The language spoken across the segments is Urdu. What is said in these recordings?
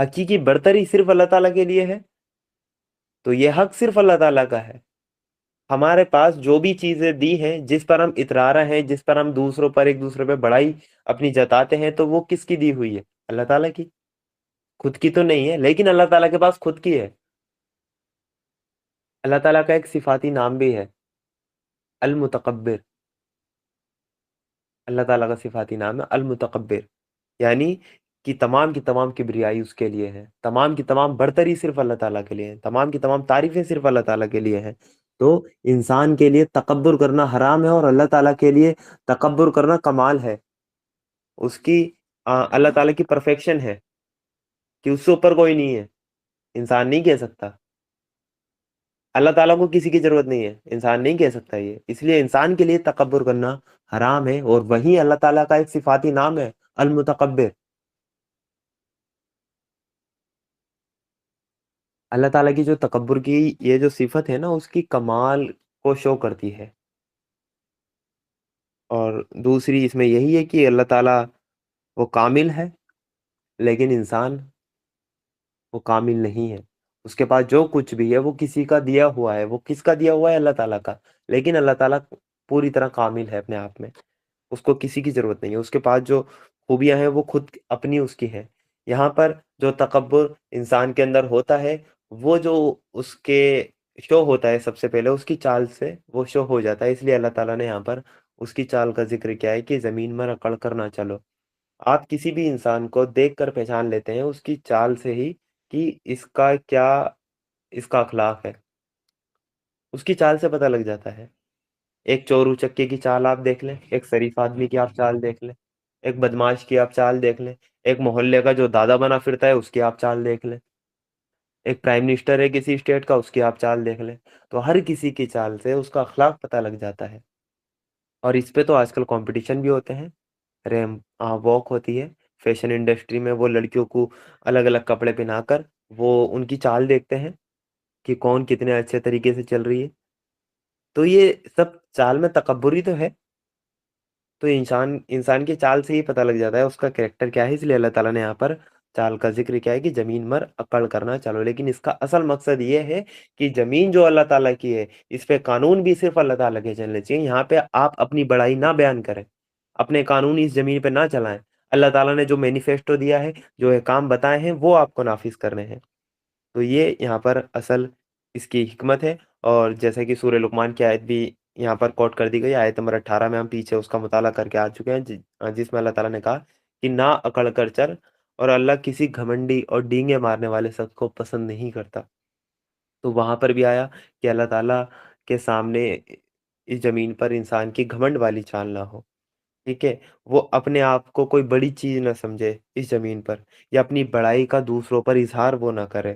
حقیقی برتری صرف اللہ تعالیٰ کے لیے ہے، تو یہ حق صرف اللہ تعالیٰ کا ہے۔ ہمارے پاس جو بھی چیزیں دی ہیں، جس پر ہم اترارہ ہیں، جس پر ہم دوسروں پر ایک دوسرے پہ بڑائی اپنی جتاتے ہیں، تو وہ کس کی دی ہوئی ہے؟ اللہ تعالیٰ کی، خود کی تو نہیں ہے، لیکن اللہ تعالیٰ کے پاس خود کی ہے۔ اللہ تعالیٰ کا ایک صفاتی نام بھی ہے، المتکبر۔ اللہ تعالیٰ کا صفاتی نام ہے المتکبر، یعنی کہ تمام کی تمام کبریائی اس کے لیے ہے، تمام کی تمام برتری صرف اللہ تعالیٰ کے لیے ہے، تمام کی تمام تعریفیں صرف اللہ تعالیٰ کے لیے ہیں۔ تو انسان کے لیے تکبر کرنا حرام ہے، اور اللہ تعالیٰ کے لیے تکبر کرنا کمال ہے، اس کی اللہ تعالیٰ کی پرفیکشن ہے کہ اس سے اوپر کوئی نہیں ہے، انسان نہیں کہہ سکتا۔ اللہ تعالیٰ کو کسی کی ضرورت نہیں ہے، انسان نہیں کہہ سکتا یہ، اس لیے انسان کے لیے تکبر کرنا حرام ہے، اور وہی اللہ تعالیٰ کا ایک صفاتی نام ہے المتکبر۔ اللہ تعالیٰ کی جو تکبر کی یہ جو صفت ہے نا، اس کی کمال کو شو کرتی ہے۔ اور دوسری اس میں یہی ہے کہ اللہ تعالیٰ وہ کامل ہے، لیکن انسان وہ کامل نہیں ہے، اس کے پاس جو کچھ بھی ہے وہ کسی کا دیا ہوا ہے۔ وہ کس کا دیا ہوا ہے؟ اللہ تعالیٰ کا، لیکن اللہ تعالیٰ پوری طرح کامل ہے اپنے آپ میں، اس کو کسی کی ضرورت نہیں ہے، اس کے پاس جو خوبیاں ہیں وہ خود اپنی اس کی ہیں۔ یہاں پر جو تکبر انسان کے اندر ہوتا ہے، وہ جو اس کے شو ہوتا ہے، سب سے پہلے اس کی چال سے وہ شو ہو جاتا ہے، اس لیے اللہ تعالیٰ نے یہاں پر اس کی چال کا ذکر کیا ہے کہ زمین میں اکڑ کر نہ چلو۔ آپ کسی بھی انسان کو دیکھ کر پہچان لیتے ہیں اس کی چال سے ہی کہ اس کا کیا، اس کا اخلاق ہے، اس کی چال سے پتہ لگ جاتا ہے۔ ایک چورو چکے کی چال آپ دیکھ لیں، ایک شریف آدمی کی آپ چال دیکھ لیں، ایک بدماش کی آپ چال دیکھ لیں، ایک محلے کا جو دادا بنا پھرتا ہے اس کی آپ چال دیکھ لیں، ایک پرائم منسٹر ہے کسی اسٹیٹ کا، اس کی آپ چال دیکھ لیں، تو ہر کسی کی چال سے اس کا اخلاق پتہ لگ جاتا ہے۔ اور اس پہ تو آج کل کمپٹیشن بھی ہوتے ہیں، ریم واک ہوتی ہے فیشن انڈسٹری میں، وہ لڑکیوں کو الگ الگ کپڑے پہنا کر وہ ان کی چال دیکھتے ہیں کہ کون کتنے اچھے طریقے سے چل رہی ہے، تو یہ سب چال میں تکبر ہی تو ہے۔ تو انسان کی چال سے ہی پتہ لگ جاتا ہے اس کا کریکٹر کیا ہے، اس لیے اللہ تعالیٰ نے یہاں پر چال کا ذکر کیا ہے کہ زمین پر اکڑ کرنا چلو، لیکن اس کا اصل مقصد یہ ہے کہ زمین جو اللہ تعالیٰ کی ہے، اس پہ قانون بھی صرف اللہ تعالیٰ کے چلنے چاہیے۔ یہاں پہ آپ اپنی بڑائی نہ بیان کریں، اپنے قانون اس زمین پہ نہ چلائیں، اللہ تعالیٰ نے جو مینیفیسٹو دیا ہے، جو احکام بتائے ہیں، وہ آپ کو نافذ کرنے ہیں۔ تو یہ یہاں پر اصل اس کی حکمت ہے، اور جیسے کہ سورہ لقمان کی آیت بھی یہاں پر کوٹ کر دی گئی، آیت نمبر 18 میں ہم پیچھے اس کا مطالعہ کر کے آ چکے ہیں، جس میں اللہ تعالیٰ نے کہا کہ نہ اکڑ کر چل، اور اللہ کسی گھمنڈی اور ڈینگے مارنے والے شخص کو پسند نہیں کرتا۔ تو وہاں پر بھی آیا کہ اللہ تعالیٰ کے سامنے اس زمین پر انسان کی گھمنڈ والی چال نہ ہو، ٹھیک ہے، وہ اپنے آپ کو کوئی بڑی چیز نہ سمجھے اس زمین پر، یا اپنی بڑائی کا دوسروں پر اظہار وہ نہ کرے،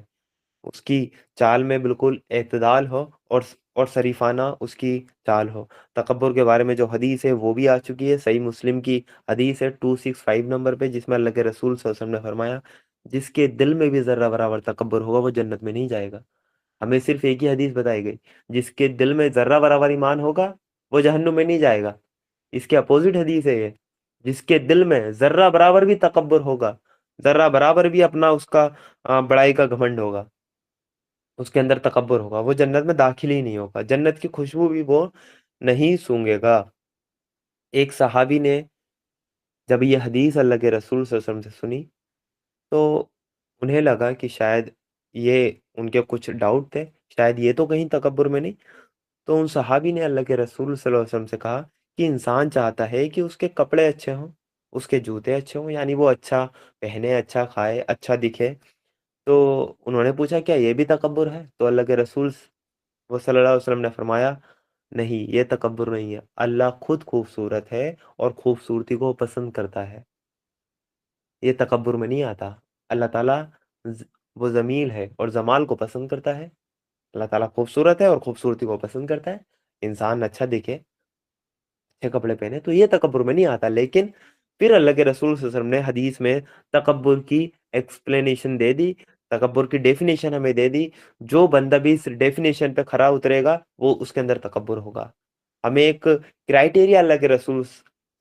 اس کی چال میں بالکل اعتدال ہو، اور شریفانہ اس کی چال ہو۔ تکبر کے بارے میں جو حدیث ہے وہ بھی آ چکی ہے، صحیح مسلم کی حدیث ہے 265 نمبر پہ، جس میں اللہ کے رسول صلی اللہ علیہ وسلم نے فرمایا جس کے دل میں بھی ذرہ برابر تکبر ہوگا وہ جنت میں نہیں جائے گا۔ ہمیں صرف ایک ہی حدیث بتائی گئی، جس کے دل میں ذرہ برابر ایمان ہوگا وہ جہنم میں نہیں جائے گا۔ اس کے اپوزٹ حدیث ہے یہ، جس کے دل میں ذرہ برابر بھی تکبر ہوگا، ذرہ برابر بھی اپنا اس کا بڑائی کا گھمنڈ ہوگا، اس کے اندر تکبر ہوگا، وہ جنت میں داخل ہی نہیں ہوگا، جنت کی خوشبو بھی وہ نہیں سونگے گا۔ ایک صحابی نے جب یہ حدیث اللہ کے رسول صلی اللہ علیہ وسلم سے سنی، تو انہیں لگا کہ شاید یہ ان کے کچھ ڈاؤٹ تھے، شاید یہ تو کہیں تکبر میں نہیں۔ تو ان صحابی نے اللہ کے رسول صلی اللہ علیہ وسلم سے کہا کہ انسان چاہتا ہے کہ اس کے کپڑے اچھے ہوں، اس کے جوتے اچھے ہوں، یعنی وہ اچھا پہنے، اچھا کھائے، اچھا دکھے۔ تو انہوں نے پوچھا کیا یہ بھی تکبر ہے؟ تو اللہ کے رسول وہ صلی اللہ علیہ وسلم نے فرمایا نہیں، یہ تکبر نہیں ہے، اللہ خود خوبصورت ہے اور خوبصورتی کو پسند کرتا ہے، یہ تکبر میں نہیں آتا۔ اللہ تعالیٰ وہ جمیل ہے اور جمال کو پسند کرتا ہے، اللہ تعالیٰ خوبصورت ہے اور خوبصورتی کو پسند کرتا ہے، انسان اچھا دکھے، اچھے کپڑے پہنے، تو یہ تکبر میں نہیں آتا۔ لیکن پھر اللہ کے رسول صلی اللہ علیہ وسلم نے حدیث میں تکبر کی ایکسپلینیشن دے دی، تکبر کی ڈیفینیشن ہمیں دے دی، جو بندہ بھی اس ڈیفینیشن پہ کھرا اترے گا وہ اس کے اندر تکبر ہوگا۔ ہمیں ایک کرائٹیریا اللہ کے رسول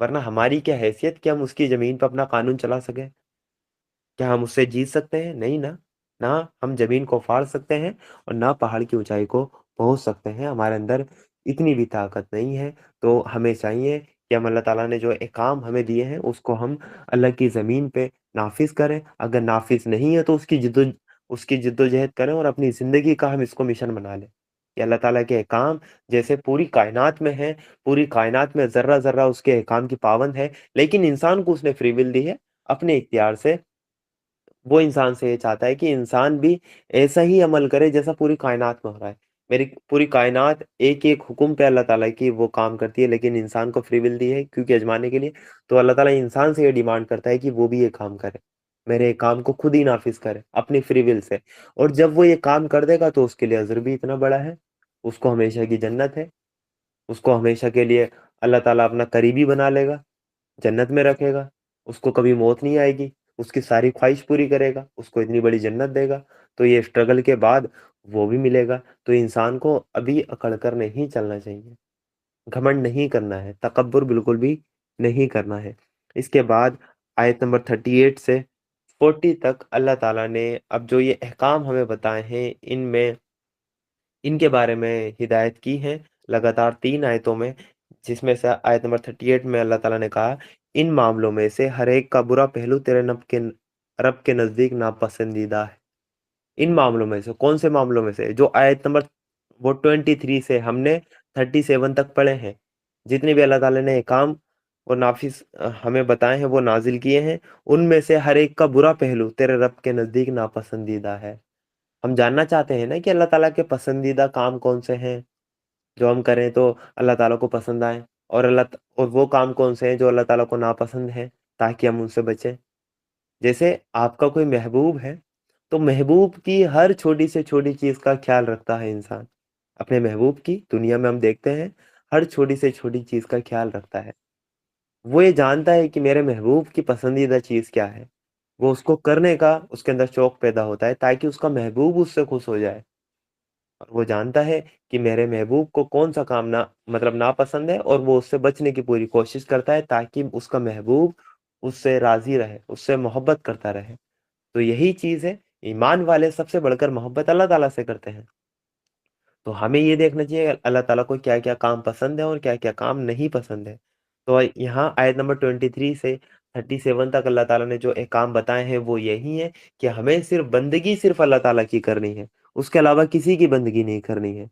ورنہ ہماری کیا حیثیت کہ ہم اس کی زمین پہ اپنا قانون چلا سکیں؟ کیا ہم اس سے جیت سکتے ہیں؟ نہیں نا، نہ ہم زمین کو پھاڑ سکتے ہیں اور نہ پہاڑ کی اونچائی کو پہنچ سکتے ہیں، ہمارے اندر اتنی بھی طاقت نہیں ہے۔ تو ہمیں چاہیے کہ ہم اللہ تعالیٰ نے جو احکام ہمیں دیے ہیں اس کو ہم اللہ کی زمین پہ نافذ کریں، اگر نافذ نہیں ہے تو اس کی جد و جہد کریں اور اپنی زندگی کا ہم اس کو مشن بنا لیں کہ اللہ تعالیٰ کے احکام جیسے پوری کائنات میں ہیں، پوری کائنات میں ذرہ ذرہ اس کے احکام کی پابند ہے، لیکن انسان کو اس نے فری ول دی ہے اپنے اختیار سے۔ وہ انسان سے یہ چاہتا ہے کہ انسان بھی ایسا ہی عمل کرے جیسا پوری کائنات میں ہو رہا ہے۔ میری پوری کائنات ایک ایک حکم پہ اللہ تعالیٰ کی وہ کام کرتی ہے، لیکن انسان کو فری ول دی ہے کیونکہ آزمانے کے لیے۔ تو اللہ تعالیٰ انسان سے یہ ڈیمانڈ کرتا ہے کہ وہ بھی یہ کام کرے، میرے کام کو خود ہی نافذ کرے اپنی فری ول سے۔ اور جب وہ یہ کام کر دے گا تو اس کے لیے اجر بھی اتنا بڑا ہے، اس کو ہمیشہ کی جنت ہے، اس کو ہمیشہ کے لیے اللہ تعالیٰ اپنا قریبی بنا لے گا، جنت میں رکھے گا، اس کو کبھی موت نہیں آئے گی، اس کی ساری خواہش پوری کرے گا، اس کو اتنی بڑی جنت دے گا۔ تو یہ اسٹرگل کے بعد وہ بھی ملے گا۔ تو انسان کو ابھی اکڑ کر نہیں چلنا چاہیے، گھمنڈ نہیں کرنا ہے، تکبر بالکل بھی نہیں کرنا ہے۔ اس کے بعد آیت نمبر 38 سے 40 تک اللہ تعالیٰ نے اب جو یہ احکام ہمیں بتائے ہیں ان کے بارے میں ہدایت کی ہے لگاتار 3 آیتوں میں، جس میں سے آیت نمبر 38 میں اللہ تعالیٰ نے کہا ان معاملوں میں سے ہر ایک کا برا پہلو تیرے رب کے نزدیک ناپسندیدہ ہے۔ ان معاملوں میں سے کون سے معاملوں میں سے؟ جو آیت نمبر 23 سے ہم نے 37 تک پڑھے ہیں، جتنے بھی اللہ تعالیٰ نے احکام اور نافذ ہمیں بتائے ہیں وہ نازل کیے ہیں، ان میں سے ہر ایک کا برا پہلو تیرے رب کے نزدیک ناپسندیدہ ہے۔ ہم جاننا چاہتے ہیں نا کہ اللہ تعالیٰ کے پسندیدہ کام کون سے ہیں جو ہم کریں تو اللہ تعالیٰ کو پسند آئیں، اور اور وہ کام کون سے ہیں جو اللہ تعالیٰ کو ناپسند ہیں، تاکہ ہم ان سے بچیں۔ جیسے آپ کا کوئی محبوب ہے تو محبوب کی ہر چھوٹی سے چھوٹی چیز کا خیال رکھتا ہے انسان، اپنے محبوب کی دنیا میں ہم دیکھتے ہیں ہر چھوٹی سے چھوٹی چیز کا خیال رکھتا ہے۔ وہ یہ جانتا ہے کہ میرے محبوب کی پسندیدہ چیز کیا ہے، وہ اس کو کرنے کا اس کے اندر شوق پیدا ہوتا ہے تاکہ اس کا محبوب اس سے خوش ہو جائے۔ اور وہ جانتا ہے کہ میرے محبوب کو کون سا کام مطلب ناپسند ہے، اور وہ اس سے بچنے کی پوری کوشش کرتا ہے تاکہ اس کا محبوب اس سے راضی رہے، اس سے محبت کرتا رہے۔ تو یہی چیز ہے، ایمان والے سب سے بڑھ کر محبت اللہ تعالیٰ سے کرتے ہیں۔ تو ہمیں یہ دیکھنا چاہیے اللہ تعالیٰ کو کیا کیا کام پسند ہے اور کیا کیا کام نہیں پسند ہے۔ تو یہاں آیت نمبر 23 سے 37 تک اللہ تعالیٰ نے جو احکام بتائے ہیں وہ یہی ہے کہ ہمیں صرف اللہ تعالیٰ کی کرنی ہے، اس کے علاوہ کسی کی بندگی نہیں کرنی ہے۔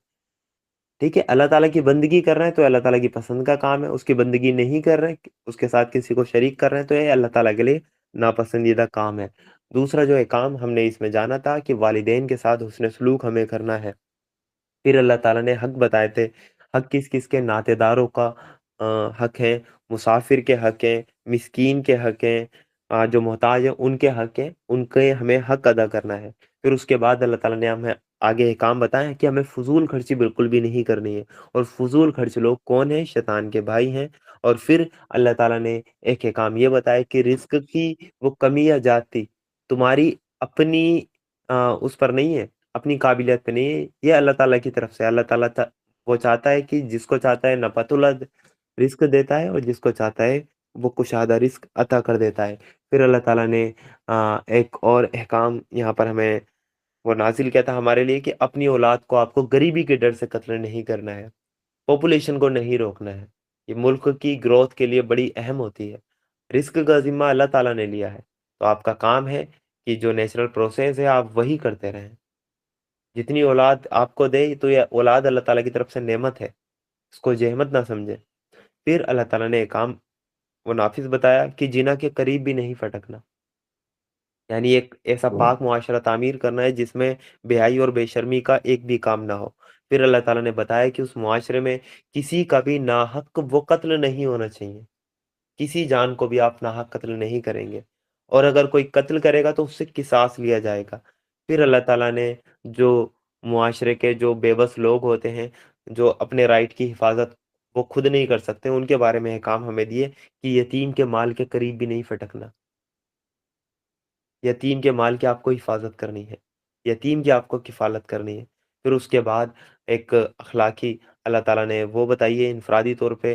ٹھیک ہے، اللہ تعالیٰ کی بندگی کر رہے ہیں تو اللہ تعالیٰ کی پسند کا کام ہے، اس کی بندگی نہیں کر رہے ہیں، اس کے ساتھ کسی کو شریک کر رہے ہیں تو یہ اللہ تعالیٰ کے لیے ناپسندیدہ کام ہے۔ دوسرا جو کام ہم نے اس میں جانا تھا کہ والدین کے ساتھ حسن سلوک ہمیں کرنا ہے۔ پھر اللہ تعالیٰ نے حق بتائے تھے، حق کس کس کے؟ ناطے داروں کا حق ہے، مسافر کے حق ہیں، مسکین کے حق ہیں، جو محتاج ہیں ان کے حق ہیں، ان کے ہمیں حق ادا کرنا ہے۔ پھر اس کے بعد اللہ تعالیٰ نے ہمیں آگے کام بتایا کہ ہمیں فضول خرچی بالکل بھی نہیں کرنی ہے، اور فضول خرچ لوگ کون ہیں؟ شیطان کے بھائی ہیں۔ اور پھر اللہ تعالیٰ نے ایک کام یہ بتایا کہ رزق کی وہ کمی یا زیادتی تمہاری اپنی اس پر نہیں ہے، اپنی قابلیت پہ نہیں ہے، یہ اللہ تعالیٰ کی طرف سے۔ اللہ تعالیٰ وہ چاہتا ہے کہ جس کو چاہتا ہے نفعت الد رزق دیتا ہے، اور جس کو چاہتا ہے وہ کشادہ رزق عطا کر دیتا ہے۔ پھر اللہ تعالیٰ نے ایک اور احکام یہاں پر ہمیں وہ نازل کیا تھا ہمارے لیے کہ اپنی اولاد کو آپ کو غریبی کے ڈر سے قتل نہیں کرنا ہے، پاپولیشن کو نہیں روکنا ہے، یہ ملک کی گروتھ کے لیے بڑی اہم ہوتی ہے۔ رزق کا ذمہ اللہ تعالیٰ نے لیا ہے، تو آپ کا کام ہے کہ جو نیچرل پروسیس ہے آپ وہی کرتے رہیں۔ جتنی اولاد آپ کو دے تو یہ اولاد اللہ تعالیٰ کی طرف سے نعمت ہے، اس کو جہمت نہ سمجھے۔ پھر اللہ تعالیٰ نے ایک کام وہ نافذ بتایا کہ جنا کے قریب بھی نہیں پھٹکنا، یعنی ایک ایسا پاک معاشرہ تعمیر کرنا ہے جس میں بے حیائی اور بے شرمی کا ایک بھی کام نہ ہو۔ پھر اللہ تعالیٰ نے بتایا کہ اس معاشرے میں کسی کا بھی ناحق وہ قتل نہیں ہونا چاہیے، کسی جان کو بھی آپ ناحق قتل نہیں کریں گے، اور اگر کوئی قتل کرے گا تو اس سے قصاص لیا جائے گا۔ پھر اللہ تعالیٰ نے جو معاشرے کے جو بے بس لوگ ہوتے ہیں، جو اپنے رائٹ کی حفاظت وہ خود نہیں کر سکتے، ان کے بارے میں کام ہمیں دیے کہ یتیم کے مال کے قریب بھی نہیں پھٹکنا، یتیم کے مال کی آپ کو حفاظت کرنی ہے، یتیم کی آپ کو کفالت کرنی ہے۔ پھر اس کے بعد ایک اخلاقی اللہ تعالیٰ نے وہ بتائیے انفرادی طور پہ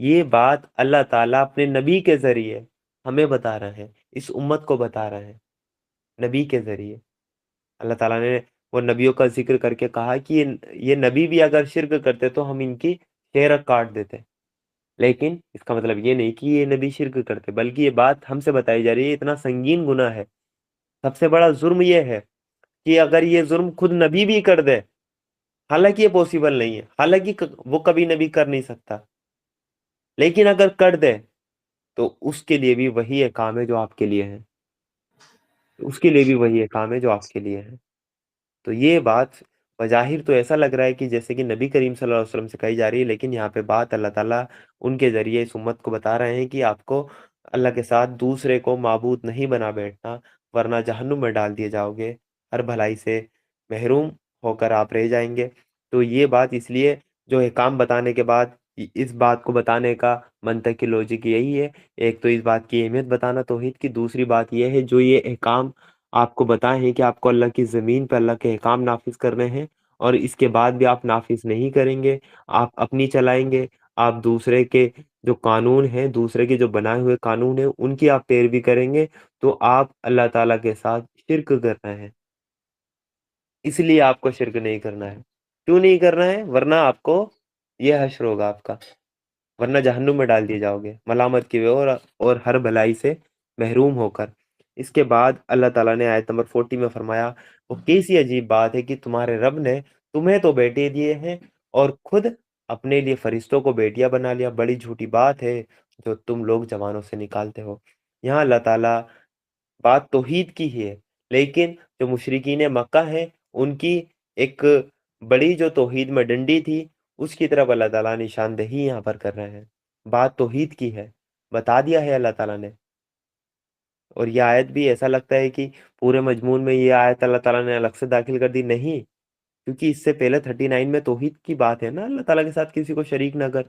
یہ بات اللہ تعالیٰ اپنے نبی کے ذریعے ہمیں بتا رہے ہیں، اس امت کو بتا رہے ہیں نبی کے ذریعے۔ اللہ تعالیٰ نے وہ نبیوں کا ذکر کر کے کہا کہ یہ نبی بھی اگر شرک کرتے تو ہم ان کی شیرک کاٹ دیتے، لیکن اس کا مطلب یہ نہیں کہ یہ نبی شرک کرتے، بلکہ یہ بات ہم سے بتائی جا رہی ہے۔ اتنا سنگین گناہ ہے، سب سے بڑا جرم یہ ہے کہ اگر یہ جرم خود نبی بھی کر دے، حالانکہ یہ پاسبل نہیں ہے، حالانکہ وہ کبھی نبی کر نہیں سکتا، لیکن اگر کر دے تو اس کے لیے بھی وہی ایک کام ہے جو آپ کے لیے ہے، اس کے لیے بھی وہی ایک کام ہے جو آپ کے لیے ہے۔ تو یہ بات بظاہر تو ایسا لگ رہا ہے کہ جیسے کہ نبی کریم صلی اللہ علیہ وسلم سے کہی جا رہی ہے، لیکن یہاں پہ بات اللہ تعالیٰ ان کے ذریعے اس امت کو بتا رہے ہیں کہ آپ کو اللہ کے ساتھ دوسرے کو معبود نہیں بنا بیٹھنا، ورنہ جہنم میں ڈال دیے جاؤ گے، ہر بھلائی سے محروم ہو کر آپ رہ جائیں گے۔ تو یہ بات اس لیے جو احکام بتانے کے بعد اس بات کو بتانے کا منطقی لوجک یہی ہے، ایک تو اس بات کی اہمیت بتانا توحید کی، دوسری بات یہ ہے جو یہ احکام آپ کو بتائے ہیں کہ آپ کو اللہ کی زمین پہ اللہ کے احکام نافذ کرنے ہیں، اور اس کے بعد بھی آپ نافذ نہیں کریں گے، آپ اپنی چلائیں گے، آپ دوسرے کے جو قانون ہیں، دوسرے کے جو بنائے ہوئے قانون ہیں ان کی آپ پیروی کریں گے، تو آپ اللہ تعالیٰ کے ساتھ شرک کر رہے ہیں۔ اس لیے آپ کو شرک نہیں کرنا ہے۔ کیوں نہیں کرنا ہے؟ ورنہ آپ کو یہ حشر ہوگا آپ کا، ورنہ جہنم میں ڈال دیے جاؤ گے ملامت کی ہوئے اور ہر بھلائی سے محروم ہو کر۔ اس کے بعد اللہ تعالیٰ نے آیت نمبر 40 میں فرمایا، وہ کیسی عجیب بات ہے کہ تمہارے رب نے تمہیں تو بیٹے دیے ہیں اور خود اپنے لیے فرشتوں کو بیٹیاں بنا لیا، بڑی جھوٹی بات ہے جو تم لوگ زبانوں سے نکالتے ہو۔ یہاں اللہ تعالیٰ بات توحید کی ہی ہے، لیکن جو مشرکین مکہ ہیں ان کی ایک بڑی جو توحید میں ڈنڈی تھی، اس کی طرف اللہ تعالیٰ نشاندہی یہاں پر کر رہے ہیں۔ بات توحید کی ہے، بتا دیا ہے اللہ تعالیٰ نے۔ اور یہ آیت بھی ایسا لگتا ہے کہ پورے مضمون میں یہ آیت اللہ تعالیٰ نے الگ سے داخل کر دی، نہیں، کیونکہ اس سے پہلے 39 میں توحید کی بات ہے نا، اللہ تعالیٰ کے ساتھ کسی کو شریک نہ کر،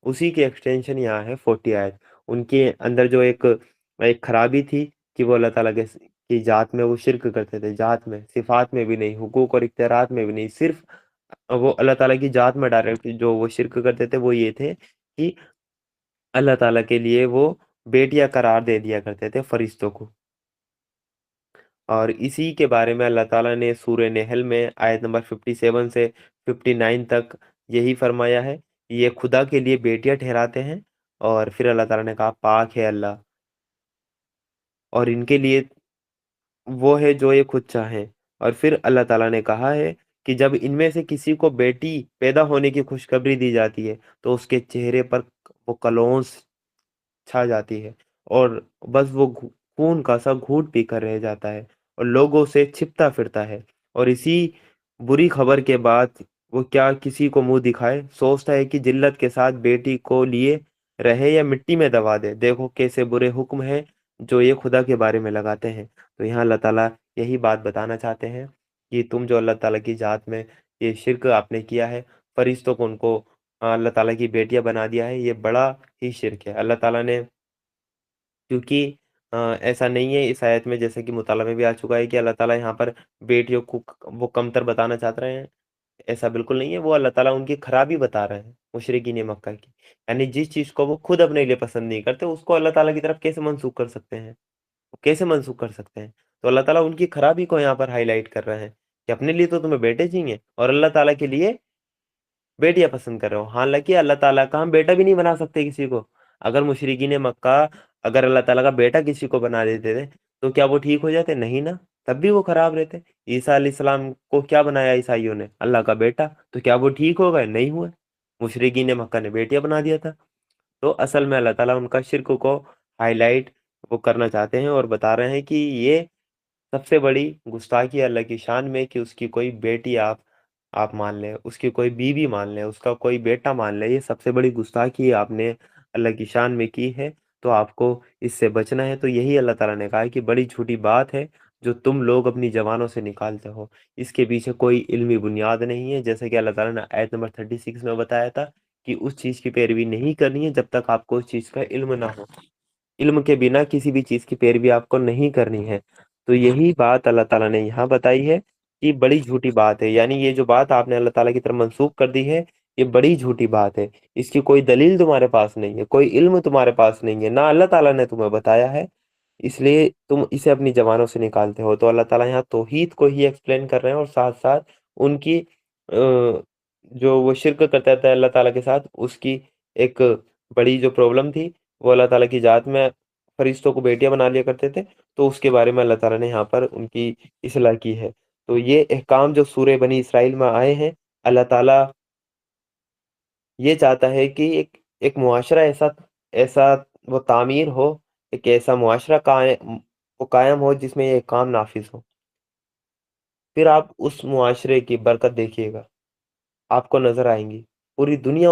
اسی کی ایکسٹینشن یہاں ہے 40 آیت۔ ان کے اندر جو ایک خرابی تھی کہ وہ اللہ تعالیٰ کی ذات میں وہ شرک کرتے تھے، ذات میں، صفات میں بھی نہیں، حقوق اور اختیارات میں بھی نہیں، صرف وہ اللہ تعالیٰ کی ذات میں ڈائریکٹ جو وہ شرک کرتے تھے وہ یہ تھے کہ اللہ تعالیٰ کے لیے وہ بیٹیاں قرار دے دیا کرتے تھے فرشتوں کو۔ اور اسی کے بارے میں اللہ تعالیٰ نے سورہ نحل میں آیت نمبر 57 سے 59 تک یہی فرمایا ہے، یہ خدا کے لیے بیٹیاں ٹھہراتے ہیں، اور پھر اللہ تعالیٰ نے کہا پاک ہے اللہ، اور ان کے لیے وہ ہے جو یہ خود چاہیں۔ اور پھر اللہ تعالیٰ نے کہا ہے کہ جب ان میں سے کسی کو بیٹی پیدا ہونے کی خوشخبری دی جاتی ہے تو اس کے چہرے پر وہ کلونس چھا جاتی ہے، اور بس وہ خون کا سا گھونٹ پی کر رہ جاتا ہے اور لوگوں سے چھپتا پھرتا ہے، اور اسی بری خبر کے بعد وہ کیا کسی کو منہ دکھائے، سوچتا ہے کہ جلت کے ساتھ بیٹی کو لیے رہے یا مٹی میں دبا دے۔ دیکھو کیسے برے حکم ہیں جو یہ خدا کے بارے میں لگاتے ہیں۔ تو یہاں اللہ تعالیٰ یہی بات بتانا چاہتے ہیں کہ تم جو اللہ تعالیٰ کی ذات میں یہ شرک آپ نے کیا ہے، فرشتوں کو ان کو اللہ تعالیٰ کی بیٹیاں بنا دیا ہے، یہ بڑا ہی شرک ہے۔ اللہ تعالیٰ نے، کیونکہ ایسا نہیں ہے اس آیت میں، جیسے کہ مطالعہ میں بھی آ چکا ہے کہ اللہ تعالیٰ یہاں پر بیٹیوں کو وہ کمتر بتانا چاہتے رہے ہیں، ایسا بالکل نہیں ہے۔ وہ اللہ تعالیٰ ان کی خرابی بتا رہے ہیں مشرکین مکہ کی، یعنی جس چیز کو وہ خود اپنے لیے پسند نہیں کرتے اس کو اللہ تعالیٰ کی طرف کیسے منسوخ کر سکتے ہیں، کیسے منسوخ کر سکتے ہیں؟ تو اللہ تعالیٰ ان کی خرابی کو یہاں پر ہائی لائٹ کر رہے ہیں کہ اپنے لیے تو تمہیں بیٹے چاہیے اور اللہ تعالیٰ کے لیے بیٹیاں پسند کر رہے ہو۔ حالانکہ اللہ تعالیٰ کا ہم بیٹا بھی نہیں بنا سکتے کسی کو۔ اگر مشرکین مکہ اگر اللہ تعالیٰ کا بیٹا کسی کو بنا دیتے تھے تو کیا وہ ٹھیک ہو جاتے؟ نہیں نا، تب بھی وہ خراب رہتے۔ عیسیٰ علیہ السلام کو کیا بنایا عیسائیوں نے؟ اللہ کا بیٹا، تو کیا وہ ٹھیک ہو گئے؟ نہیں ہوئے۔ مشرکین مکہ نے بیٹیاں بنا دیا تھا۔ تو اصل میں اللہ تعالیٰ ان کا شرک کو ہائی لائٹ وہ کرنا چاہتے ہیں اور بتا رہے ہیں کہ یہ سب سے بڑی گستاخی ہے اللہ کی شان میں کہ اس کی کوئی بیٹی آپ مان لیں، اس کی کوئی بیوی مان لیں، اس کا کوئی بیٹا مان لیں، یہ سب سے بڑی گستاخی آپ نے اللہ کی شان میں کی ہے، تو آپ کو اس سے بچنا ہے۔ تو یہی اللہ تعالیٰ نے کہا ہے کہ بڑی جھوٹی بات ہے جو تم لوگ اپنی زبانوں سے نکالتے ہو، اس کے پیچھے کوئی علمی بنیاد نہیں ہے، جیسے کہ اللہ تعالیٰ نے آیت نمبر 36 میں بتایا تھا کہ اس چیز کی پیروی نہیں کرنی ہے جب تک آپ کو اس چیز کا علم نہ ہو، علم کے بنا کسی بھی چیز کی پیروی آپ کو نہیں کرنی ہے۔ تو یہی بات اللہ تعالیٰ نے یہاں بتائی ہے کہ بڑی جھوٹی بات ہے، یعنی یہ جو بات آپ نے اللہ تعالیٰ کی طرف منسوخ کر دی ہے، یہ بڑی جھوٹی بات ہے، اس کی کوئی دلیل تمہارے پاس نہیں ہے، کوئی علم تمہارے پاس نہیں ہے، نہ اللہ تعالیٰ نے تمہیں بتایا ہے، اس لیے تم اسے اپنی زبانوں سے نکالتے ہو۔ تو اللہ تعالیٰ یہاں توحید کو ہی ایکسپلین کر رہے ہیں، اور ساتھ ساتھ ان کی جو وہ شرک کرتا تھا اللہ تعالیٰ کے ساتھ، اس کی ایک بڑی جو پرابلم تھی، وہ اللہ تعالیٰ کی ذات میں فرشتوں کو بیٹیاں بنا لیا کرتے تھے، تو اس کے بارے میں اللہ تعالیٰ نے یہاں پر ان کی اصلاح کی ہے۔ تو یہ احکام جو سورہ بنی اسرائیل میں آئے ہیں، اللہ تعالیٰ یہ چاہتا ہے کہ ایک معاشرہ ایسا ایسا وہ تعمیر ہو، ایک ایسا معاشرہ قائم ہو جس میں یہ کام نافذ ہو۔ پھر آپ اس معاشرے کی برکت دیکھیے گا، آپ کو نظر آئیں گی، پوری دنیا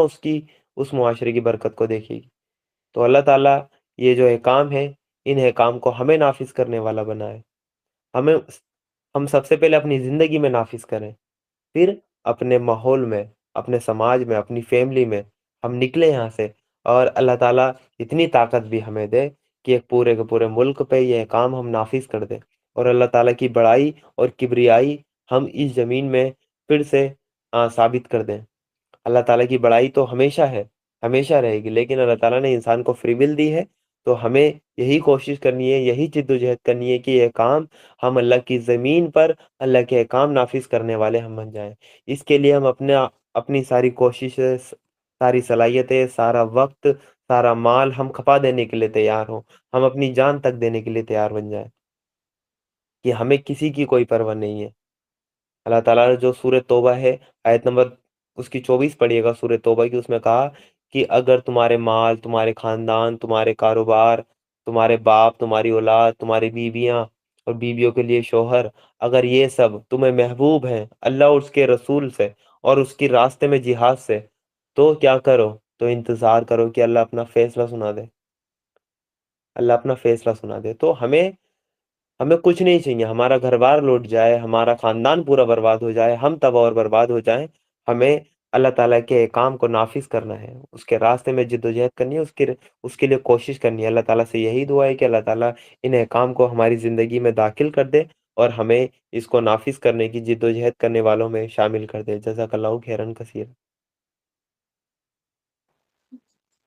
اس معاشرے کی برکت کو دیکھے گی۔ تو اللہ تعالیٰ یہ جو احکام ہے، ان احکام کو ہمیں نافذ کرنے والا بنا ہے۔ ہمیں ہم سب سے پہلے اپنی زندگی میں نافذ کریں، پھر اپنے ماحول میں، اپنے سماج میں، اپنی فیملی میں ہم نکلے یہاں سے، اور اللہ تعالیٰ اتنی طاقت بھی ہمیں دے کہ ایک پورے کے پورے ملک پہ یہ کام ہم نافذ کر دیں، اور اللہ تعالیٰ کی بڑائی اور کبریائی ہم اس زمین میں پھر سے ثابت کر دیں۔ اللہ تعالیٰ کی بڑائی تو ہمیشہ ہے، ہمیشہ رہے گی، لیکن اللہ تعالیٰ نے انسان کو فری ول دی ہے، تو ہمیں یہی کوشش کرنی ہے، یہی جد و جہد کرنی ہے کہ یہ کام ہم اللہ کی زمین پر اللہ کے احکام نافذ کرنے والے ہم بن جائیں۔ اس کے لیے ہم اپنی ساری کوششیں، ساری صلاحیتیں، سارا وقت، سارا مال ہم کھپا دینے کے لیے تیار ہوں، ہم اپنی جان تک دینے کے لیے تیار بن جائیں، کہ ہمیں کسی کی کوئی پرواہ نہیں ہے۔ اللہ تعالیٰ نے جو سورہ توبہ ہے، آیت نمبر اس کی 24 پڑھیے گا سورہ توبہ کی، اس میں کہا کہ اگر تمہارے مال، تمہارے خاندان، تمہارے کاروبار، تمہارے باپ، تمہاری اولاد، تمہاری بیویاں اور بیویوں کے لیے شوہر، اگر یہ سب تمہیں محبوب ہیں اللہ اور اس کے رسول سے اور اس کی راستے میں جہاد سے، تو کیا کرو؟ تو انتظار کرو کہ اللہ اپنا فیصلہ سنا دے، اللہ اپنا فیصلہ سنا دے۔ تو ہمیں کچھ نہیں چاہیے، ہمارا گھر بار لوٹ جائے، ہمارا خاندان پورا برباد ہو جائے، ہم تباہ اور برباد ہو جائیں، ہمیں اللہ تعالیٰ کے احکام کو نافذ کرنا ہے، اس کے راستے میں جد و جہد کرنی ہے، اس کے لیے کوشش کرنی ہے۔ اللہ تعالیٰ سے یہی دعا ہے کہ اللہ تعالیٰ ان احکام کو ہماری زندگی میں داخل کر دے، اور ہمیں اس کو نافذ کرنے کی جد و جہد کرنے والوں میں شامل کر دے۔ جزاک اللہ خیرن کثیر۔